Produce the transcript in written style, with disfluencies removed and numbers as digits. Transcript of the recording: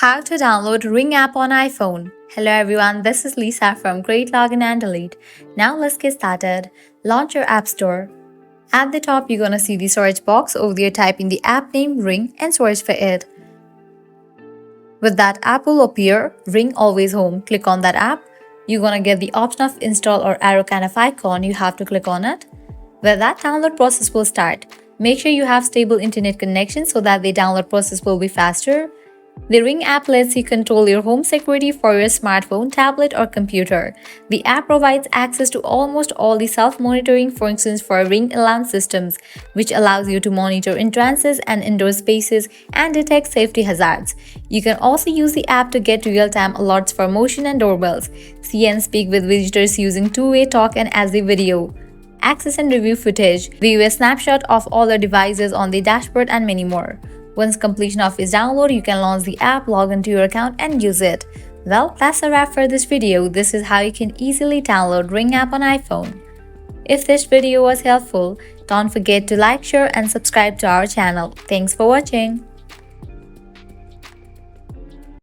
How to download Ring app on iPhone. Hello everyone, this is Lisa from Great Login and Delete. Now let's get started. Launch your App Store. At the top, you're gonna see the search box. Over there, type in the app name Ring and search for it. With that app will appear, Ring Always Home. Click on that app. You're gonna get the option of install or arrow kind of icon. You have to click on it. Where that download process will start. Make sure you have stable internet connection so that the download process will be faster. The Ring app lets you control your home security for your smartphone, tablet, or computer. The app provides access to almost all the self-monitoring functions for Ring alarm systems, which allows you to monitor entrances and indoor spaces and detect safety hazards. You can also use the app to get real-time alerts for motion and doorbells, see and speak with visitors using two-way talk and as the video, access and review footage, view a snapshot of all the devices on the dashboard, and many more. Once completion of its download, you can launch the app, log into your account, and use it. Well, that's a wrap for this video. This is how you can easily download Ring app on iPhone. If this video was helpful, don't forget to like, share, and subscribe to our channel. Thanks for watching.